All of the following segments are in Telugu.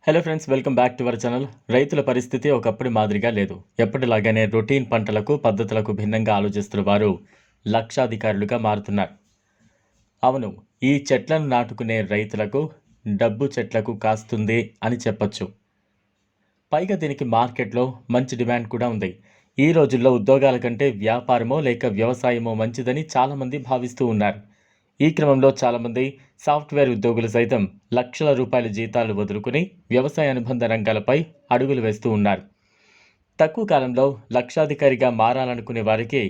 Hello friends, welcome back to our channel. రైతుల పరిస్థితి ఒకప్పుడు మాదిరిగా లేదు. ఎప్పటిలాగానే రొటీన్ పంటలకు పద్ధతులకు భిన్నంగా ఆలోచిస్తున్న వారు లక్షాధికారులుగా మారుతున్నారు. అవును, ఈ చెట్లను నాటుకునే రైతులకు డబ్బు చెట్లకు కాస్తుంది అని చెప్పొచ్చు. పైగా దీనికి మార్కెట్లో మంచి డిమాండ్ కూడా ఉంది. ఈ రోజుల్లో ఉద్యోగాల కంటే వ్యాపారమో లేక వ్యవసాయమో మంచిదని చాలామంది భావిస్తూ ఉన్నారు. ఈ క్రమంలో చాలామంది సాఫ్ట్వేర్ ఉద్యోగులు సైతం లక్షల రూపాయల జీతాలు వదులుకుని వ్యవసాయ అనుబంధ రంగాలపై అడుగులు వేస్తూ ఉన్నారు. తక్కువ కాలంలో లక్షాధికారిగా మారాలనుకునే వారికి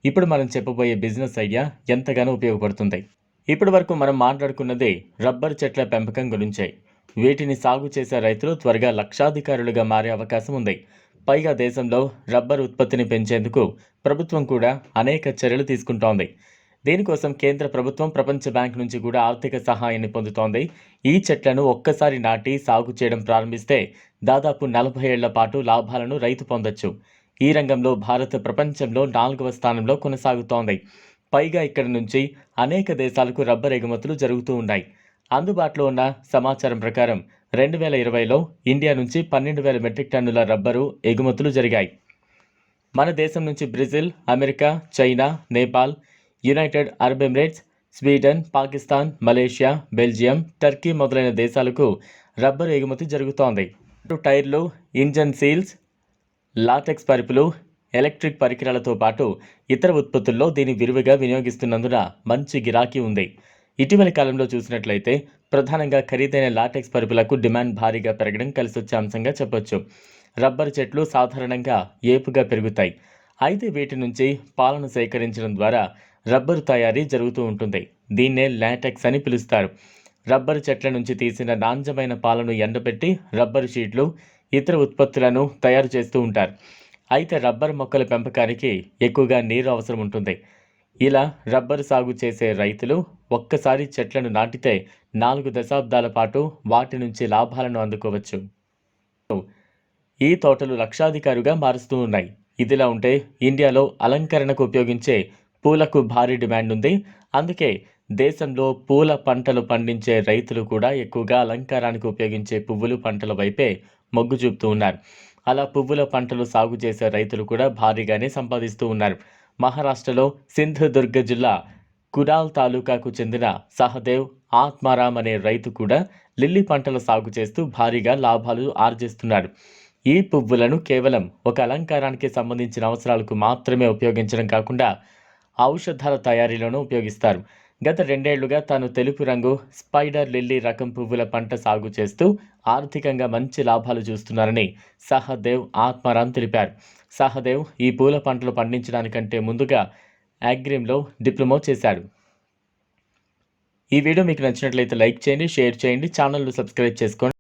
ఇప్పుడు మనం చెప్పబోయే బిజినెస్ ఐడియా ఎంతగానో ఉపయోగపడుతుంది. ఇప్పటి వరకు మనం మాట్లాడుకున్నది రబ్బర్ చెట్ల పెంపకం గురించే. వీటిని సాగు చేసే రైతులు త్వరగా లక్షాధికారులుగా మారే అవకాశం ఉంది. పైగా దేశంలో రబ్బర్ ఉత్పత్తిని పెంచేందుకు ప్రభుత్వం కూడా అనేక చర్యలు తీసుకుంటోంది. దీనికోసం కేంద్ర ప్రభుత్వం ప్రపంచ బ్యాంక్ నుంచి కూడా ఆర్థిక సహాయాన్ని పొందుతోంది. ఈ చెట్లను ఒక్కసారి నాటి సాగు చేయడం ప్రారంభిస్తే దాదాపు 40 ఏళ్ల పాటు లాభాలను రైతు పొందొచ్చు. ఈ రంగంలో భారత్ ప్రపంచంలో 4వ స్థానంలో కొనసాగుతోంది. పైగా ఇక్కడి నుంచి అనేక దేశాలకు రబ్బర్ ఎగుమతులు జరుగుతూ ఉన్నాయి. అందుబాటులో ఉన్న సమాచారం ప్రకారం 2020లో ఇండియా నుంచి 12,000 మెట్రిక్ టన్నుల రబ్బరు ఎగుమతులు జరిగాయి. మన దేశం నుంచి Brazil, America, China, Nepal, United Arab Emirates, Sweden, Pakistan, Malaysia, Belgium, Turkey మొదలైన దేశాలకు రబ్బరు ఎగుమతి జరుగుతోంది. టైర్లు, ఇంజన్ సీల్స్, లాటెక్స్ పరుపులు, ఎలక్ట్రిక్ పరికరాలతో పాటు ఇతర ఉత్పత్తుల్లో దీన్ని విరివిగా వినియోగిస్తున్నందున మంచి గిరాకీ ఉంది. ఇటీవలి కాలంలో చూసినట్లయితే ప్రధానంగా ఖరీదైన లాటెక్స్ పరుపులకు డిమాండ్ భారీగా పెరగడం కలిసొచ్చే అంశంగా చెప్పొచ్చు. రబ్బరు చెట్లు సాధారణంగా ఏపుగా పెరుగుతాయి. అయితే వీటి నుంచి పాలను సేకరించడం ద్వారా రబ్బరు తయారీ జరుగుతూ ఉంటుంది. దీన్నే లాటెక్స్ అని పిలుస్తారు. రబ్బరు చెట్ల నుంచి తీసిన నాణ్యమైన పాలను ఎండబెట్టి రబ్బరు షీట్లు, ఇతర ఉత్పత్తులను తయారు చేస్తూ ఉంటారు. అయితే రబ్బరు మొక్కల పెంపకానికి ఎక్కువగా నీరు అవసరం ఉంటుంది. ఇలా రబ్బరు సాగు చేసే రైతులు ఒక్కసారి చెట్లను నాటితే 4 దశాబ్దాల పాటు వాటి నుంచి లాభాలను అందుకోవచ్చు. ఈ తోటలు లక్షాధికారుగా మారుస్తూ ఉన్నాయి. ఇదిలా ఉంటే ఇండియాలో అలంకరణకు ఉపయోగించే పూలకు భారీ డిమాండ్ ఉంది. అందుకే దేశంలో పూల పంటలు పండించే రైతులు కూడా ఎక్కువగా అలంకారానికి ఉపయోగించే పువ్వులు పంటల వైపే మొగ్గు చూపుతూ ఉన్నారు. అలా పువ్వుల పంటలు సాగు చేసే రైతులు కూడా భారీగానే సంపాదిస్తూ ఉన్నారు. మహారాష్ట్రలో సింధుదుర్గ జిల్లా కుడాల్ తాలూకాకు చెందిన సహదేవ్ ఆత్మారాం అనే రైతు కూడా లిల్లీ పంటల సాగు చేస్తూ భారీగా లాభాలు ఆర్జిస్తున్నాడు. ఈ పువ్వులను కేవలం ఒక అలంకారానికి సంబంధించిన అవసరాలకు మాత్రమే ఉపయోగించడం కాకుండా ఔషధాల తయారీలోనూ ఉపయోగిస్తారు. గత 2 ఏళ్లుగా తాను తెలుపు రంగు స్పైడర్ లిల్లీ రకం పువ్వుల పంట సాగు చేస్తూ ఆర్థికంగా మంచి లాభాలు చూస్తున్నారని సహదేవ్ ఆత్మారాం తెలిపారు. సహదేవ్ ఈ పూల పంటలు పండించడానికంటే ముందుగా అగ్రిమ్లో డిప్లొమా చేశాడు. ఈ వీడియో మీకు నచ్చినట్లయితే లైక్ చేయండి, షేర్ చేయండి, ఛానల్ను సబ్స్క్రైబ్ చేసుకోండి.